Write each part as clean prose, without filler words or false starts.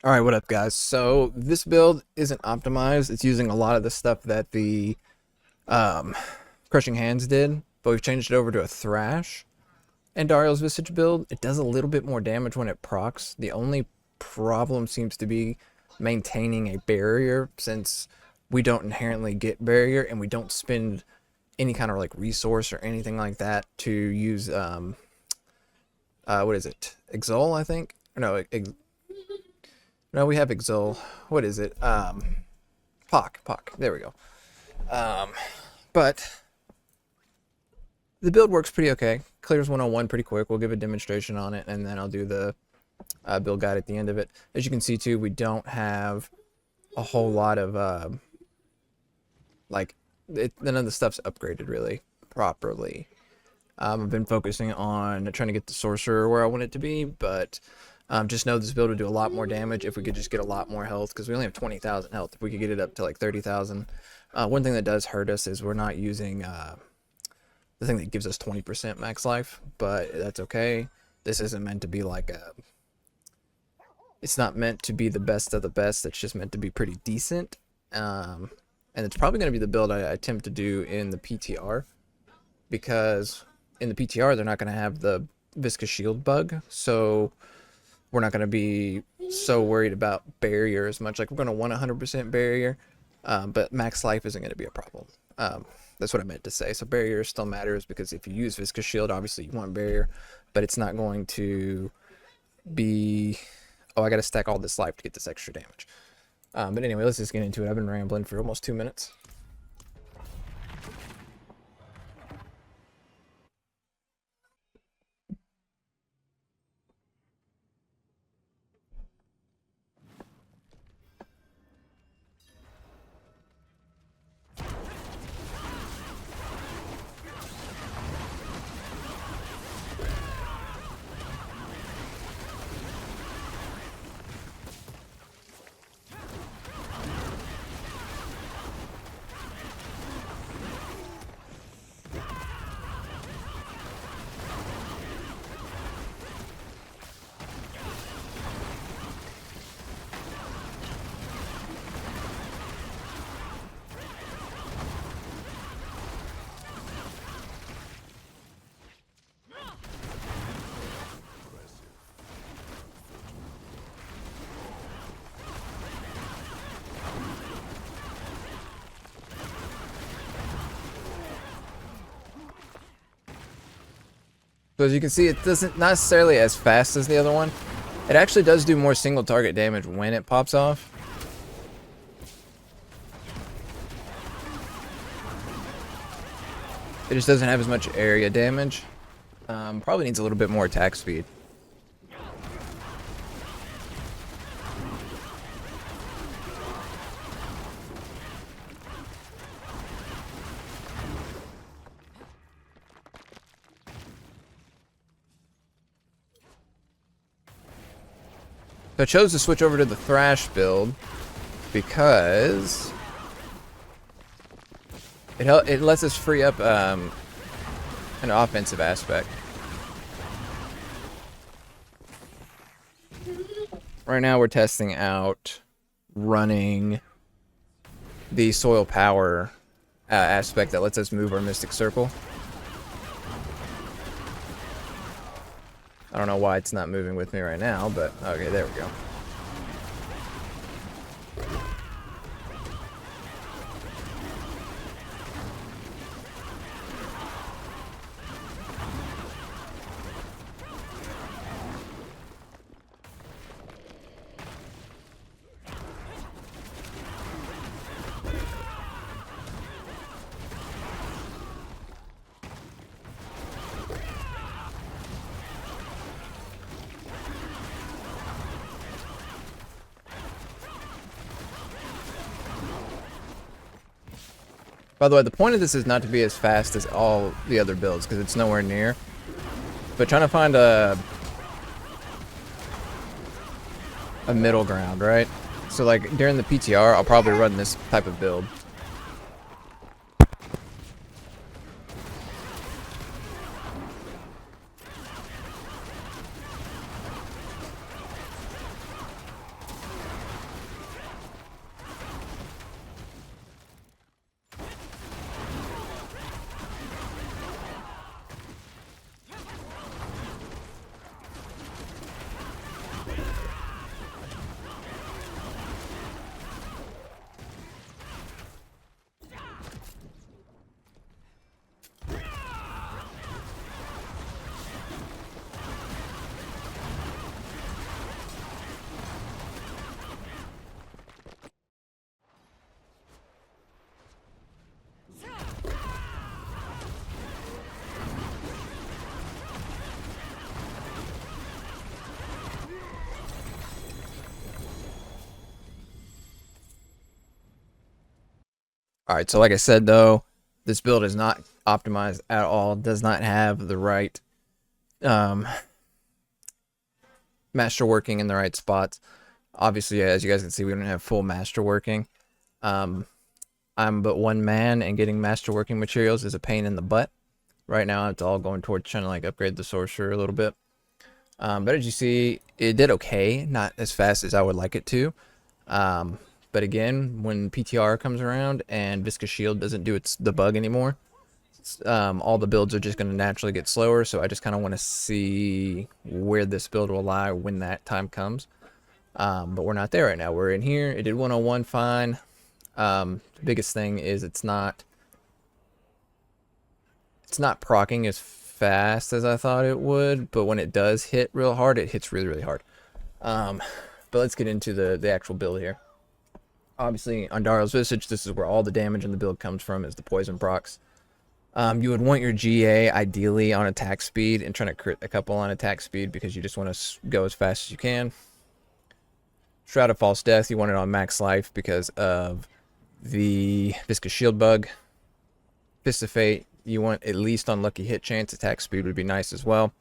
Alright, what up guys? So this build isn't optimized. It's using a lot of the stuff that the um, Crushing Hands did, but we've changed it over to a Thrash Andariel's Visage build. It does a little bit more damage when it procs. The only problem seems to be maintaining a barrier, since we don't inherently get barrier and we don't spend any kind of like resource or anything like that to use what is it? Exol, I think? No, no, we have Exol. What is it? Pock. There we go. Um, but the build works pretty okay. Clears 101 pretty quick. We'll give a demonstration on it, and then I'll do the build guide at the end of it. As you can see, too, we don't have a whole lot of, none of the stuff's upgraded really properly. I've been focusing on trying to get the sorcerer where I want it to be, but just know this build would do a lot more damage if we could just get a lot more health, because we only have 20,000 health. If we could get it up to like 30,000. One thing that does hurt us is we're not using the thing that gives us 20% max life, but that's okay. This isn't meant to be like it's not meant to be the best of the best. It's just meant to be pretty decent. And it's probably going to be the build I attempt to do in the PTR, because in the PTR they're not going to have the viscous shield bug, so we're not going to be so worried about barrier as much. Like, we're going to want 100% barrier, but max life isn't going to be a problem. That's what I meant to say. So barrier still matters, because if you use viscous shield, obviously you want barrier, but it's not going to be, oh, I got to stack all this life to get this extra damage. But anyway, let's just get into it. I've been rambling for almost 2 minutes. So as you can see, it doesn't, not necessarily as fast as the other one. It actually does do more single target damage when it pops off. It just doesn't have as much area damage. Probably needs a little bit more attack speed. So I chose to switch over to the Thrash build because it lets us free up an offensive aspect. Right now we're testing out running the soil power aspect that lets us move our Mystic Circle. I don't know why it's not moving with me right now, but okay, there we go. By the way, the point of this is not to be as fast as all the other builds, because it's nowhere near. But trying to find a middle ground, right? So like during the PTR, I'll probably run this type of build. All right, so like I said though, this build is not optimized at all. Does not have the right um, master working in the right spots. Obviously, as you guys can see, we don't have full master working. Um, I'm but one man, and getting master working materials is a pain in the butt. Right now, it's all going towards trying to like upgrade the sorcerer a little bit. But as you see, it did okay, not as fast as I would like it to. But again, when PTR comes around and Viscous Shield doesn't do the bug anymore, all the builds are just going to naturally get slower. So I just kind of want to see where this build will lie when that time comes. But we're not there right now. We're in here. It did 101 fine. The biggest thing is it's not proccing as fast as I thought it would, but when it does hit real hard, it hits really, really hard. But let's get into the actual build here. Obviously, Andariel's Visage, this is where all the damage in the build comes from, is the poison procs. You would want your GA ideally on attack speed and trying to crit a couple on attack speed because you just want to go as fast as you can. Shroud of False Death, you want it on max life because of the Viscous Shield bug. Fist of Fate, you want at least on lucky hit chance. Attack speed would be nice as well.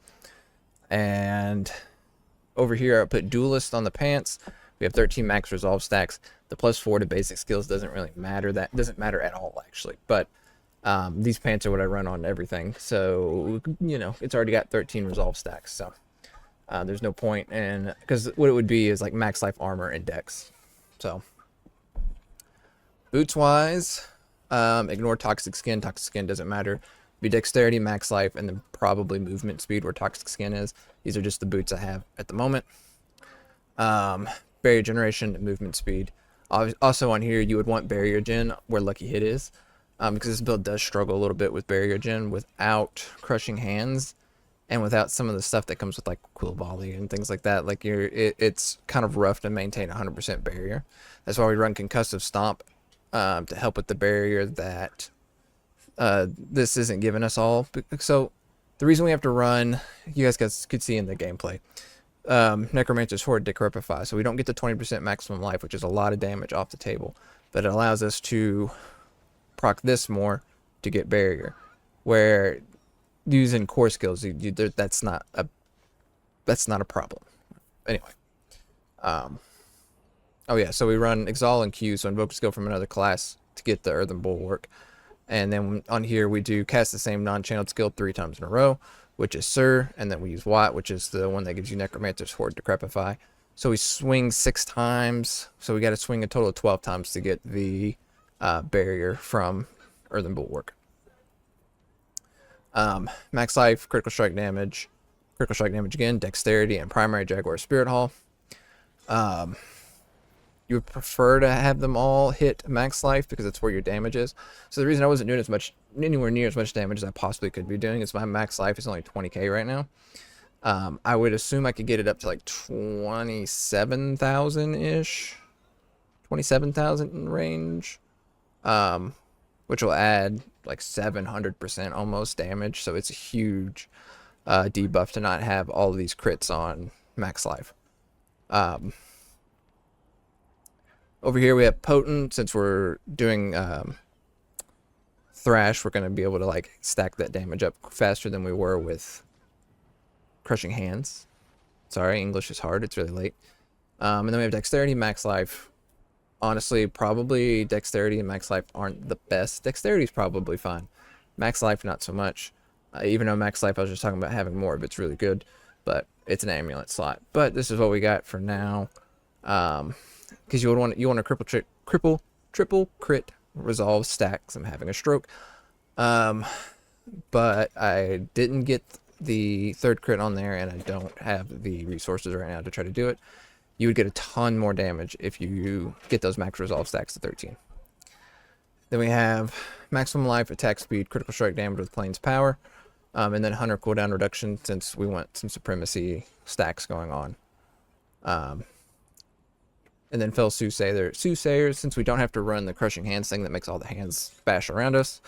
And over here, I put Duelist on the pants. We have 13 max resolve stacks. The +4 to basic skills doesn't really matter. That doesn't matter at all, actually. But these pants are what I run on everything. So, you know, it's already got 13 resolve stacks. So there's no point. And because what it would be is like max life armor and dex. So boots wise, ignore toxic skin. Toxic skin doesn't matter. Be dexterity, max life, and then probably movement speed where toxic skin is. These are just the boots I have at the moment. Barrier generation, movement speed. Also on here, you would want barrier gen where lucky hit is, because this build does struggle a little bit with barrier gen without crushing hands, and without some of the stuff that comes with like quill volley and things like that. Like it's kind of rough to maintain 100% barrier. That's why we run concussive stomp to help with the barrier that this isn't giving us all. So the reason we have to run, you guys could see in the gameplay, Necromancer's Horde Decrepify, so we don't get the 20% maximum life, which is a lot of damage off the table, but it allows us to proc this more to get barrier, where using core skills, that's not a problem. Anyway, oh yeah, so we run Exalt and Q, so invoke a skill from another class to get the Earthen Bulwark. And then on here we do cast the same non-channeled skill 3 times in a row, which is Sir, and then we use Watt, which is the one that gives you Necromancer's Horde Decrepify. So we swing 6 times, so we got to swing a total of 12 times to get the barrier from Earthen Bulwark. Max life, critical strike damage again, dexterity, and primary Jaguar Spirit Hall. You would prefer to have them all hit max life because it's where your damage is. So the reason I wasn't doing anywhere near as much damage as I possibly could be doing is my max life is only 20k right now. I would assume I could get it up to like 27,000-ish. 27,000 range. Which will add like 700% almost damage. So it's a huge debuff to not have all of these crits on max life. Over here we have Potent. Since we're doing Thrash, we're going to be able to like stack that damage up faster than we were with Crushing Hands. Sorry, English is hard. It's really late. And then we have Dexterity, Max Life. Honestly, probably Dexterity and Max Life aren't the best. Dexterity is probably fine. Max Life, not so much. Even though Max Life, I was just talking about having more of it's really good. But it's an amulet slot. But this is what we got for now. Because you want a triple crit resolve stacks. I'm having a stroke. But I didn't get the 3rd crit on there, and I don't have the resources right now to try to do it. You would get a ton more damage if you get those max resolve stacks to 13. Then we have maximum life, attack speed, critical strike damage with Plains Power, and then Hunter cooldown reduction since we want some supremacy stacks going on. And then Fell Soothsayers, since we don't have to run the Crushing Hands thing that makes all the hands bash around us,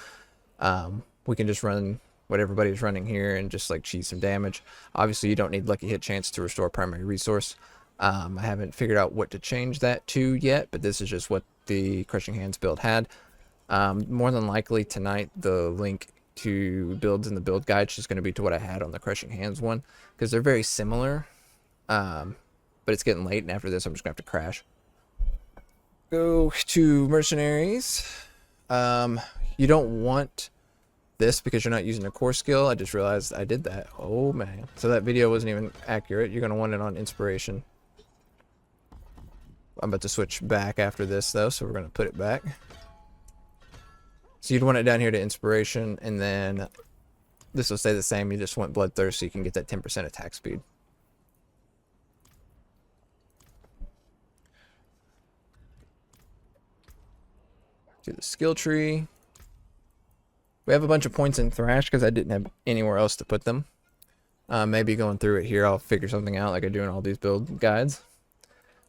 we can just run what everybody's running here and just like cheese some damage. Obviously, you don't need lucky hit chance to restore primary resource. I haven't figured out what to change that to yet, but this is just what the Crushing Hands build had. More than likely tonight, the link to builds in the build guide is just going to be to what I had on the Crushing Hands one, because they're very similar. But it's getting late, and after this, I'm just going to have to crash. Go to Mercenaries. You don't want this because you're not using a core skill. I just realized I did that. Oh man. So that video wasn't even accurate. You're going to want it on Inspiration. I'm about to switch back after this though, so we're going to put it back. So you'd want it down here to Inspiration, and then this will stay the same. You just want Bloodthirst so you can get that 10% attack speed. Do the skill tree. We have a bunch of points in Thrash because I didn't have anywhere else to put them. Maybe going through it here, I'll figure something out like I do in all these build guides.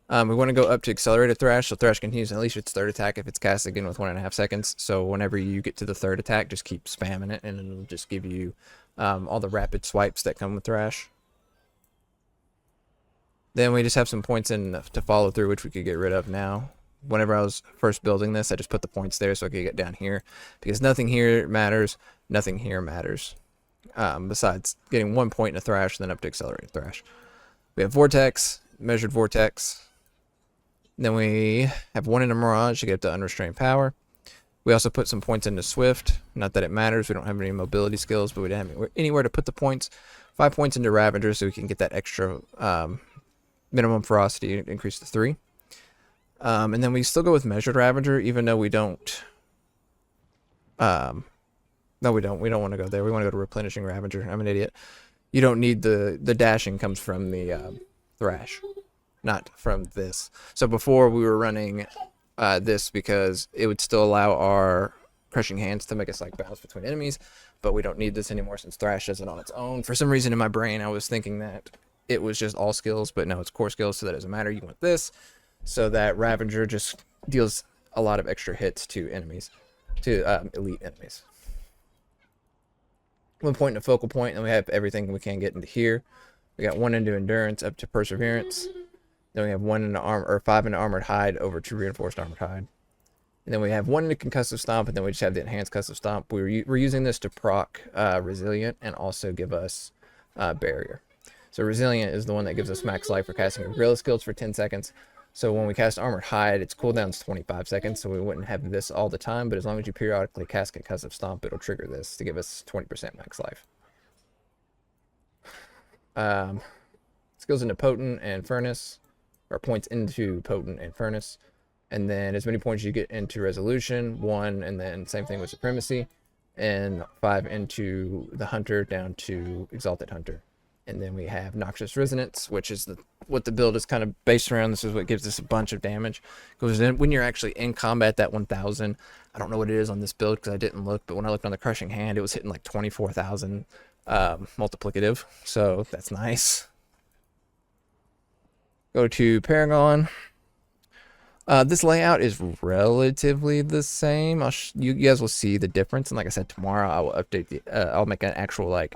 We want to go up to Accelerated Thrash, so Thrash continues to unleash its third attack if it's cast again with 1.5 seconds. So whenever you get to the third attack, just keep spamming it, and it'll just give you all the rapid swipes that come with Thrash. Then we just have some points in to follow through, which we could get rid of now. Whenever I was first building this, I just put the points there so I could get down here, because nothing here matters, nothing here matters. Besides getting 1 point in a Thrash, then up to Accelerated Thrash. We have Vortex, Measured Vortex. Then we have 1 in a Mirage to get up to Unrestrained Power. We also put some points into Swift. Not that it matters, we don't have any mobility skills, but we didn't have anywhere to put the points. 5 points into Ravager so we can get that extra minimum ferocity increase to 3. And then we still go with Measured Ravager, even though we don't. No, we don't. We don't want to go there. We want to go to Replenishing Ravager. I'm an idiot. You don't need the dashing comes from the Thrash, not from this. So before we were running this because it would still allow our Crushing Hands to make us like bounce between enemies, but we don't need this anymore since Thrash does it on its own. For some reason in my brain, I was thinking that it was just all skills, but no, it's core skills, so that doesn't matter. You want this. So that Ravager just deals a lot of extra hits to enemies, to elite enemies. 1 point in a focal point, and we have everything we can get into here. We got 1 into Endurance up to Perseverance. Then we have 1 into armor, or 5 into Armored Hide over to Reinforced Armored Hide. And then we have 1 into Concussive Stomp, and then we just have the Enhanced Concussive Stomp. We're using this to proc Resilient and also give us Barrier. So Resilient is the one that gives us max life for casting Gorilla Skills for 10 seconds. So when we cast Armored Hide, its cooldown's 25 seconds, so we wouldn't have this all the time, but as long as you periodically cast Concussive Stomp, it'll trigger this to give us 20% max life. Skills into Potent and Furnace, or points into Potent and Furnace, and then as many points you get into Resolution, 1, and then same thing with Supremacy, and 5 into the Hunter down to Exalted Hunter. And then we have Noxious Resonance, which is what the build is kind of based around. This is what gives us a bunch of damage. Because when you're actually in combat, that 1,000, I don't know what it is on this build because I didn't look, but when I looked on the Crushing Hand, it was hitting like 24,000 multiplicative. So that's nice. Go to Paragon. This layout is relatively the same. You guys will see the difference. And like I said, tomorrow I will update I'll make an actual like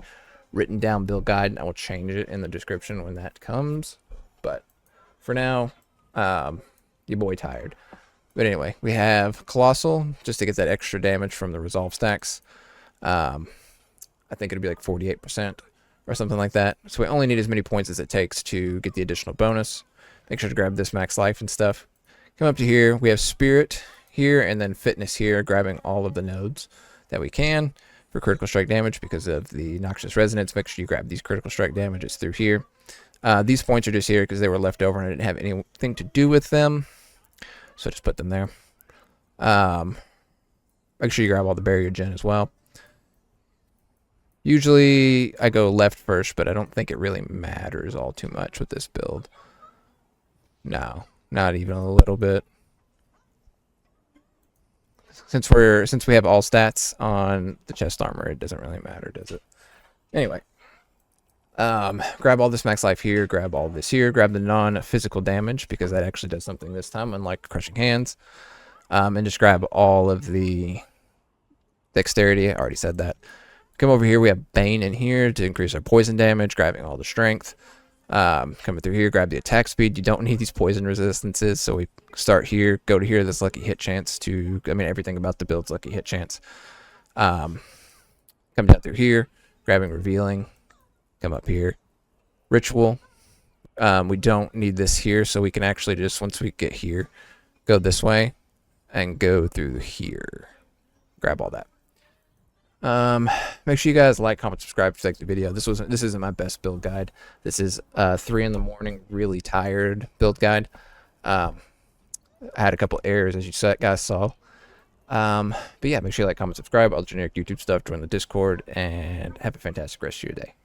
written down build guide, and I will change it in the description when that comes. But for now, your boy tired. But anyway, we have Colossal just to get that extra damage from the resolve stacks. I think it'll be like 48% or something like that. So we only need as many points as it takes to get the additional bonus. Make sure to grab this max life and stuff. Come up to here, we have Spirit here and then Fitness here, grabbing all of the nodes that we can for critical strike damage because of the Noxious Resonance. Make sure you grab these critical strike damages through here. These points are just here because they were left over and I didn't have anything to do with them. So just put them there. Make sure you grab all the barrier gen as well. Usually I go left first, but I don't think it really matters all too much with this build. No, not even a little bit. Since we have all stats on the chest armor, it doesn't really matter, does it? Anyway, grab all this max life here, grab all this here, grab the non-physical damage because that actually does something this time, unlike Crushing Hands, and just grab all of the dexterity. I already said that. Come over here, we have Bane in here to increase our poison damage, grabbing all the strength. Coming through here, grab the attack speed. You don't need these poison resistances, so we start here, go to here, this lucky hit chance to, I mean, everything about the build's lucky hit chance. Come down through here, grabbing revealing, come up here. Ritual, we don't need this here, so we can actually just, once we get here, go this way and go through here. Grab all that. Make sure you guys like, comment, subscribe if you like the video. This isn't my best build guide. This is 3 in the morning, really tired build guide. I had a couple errors, as you guys saw. But yeah, make sure you like, comment, subscribe, all the generic YouTube stuff, join the Discord, and have a fantastic rest of your day.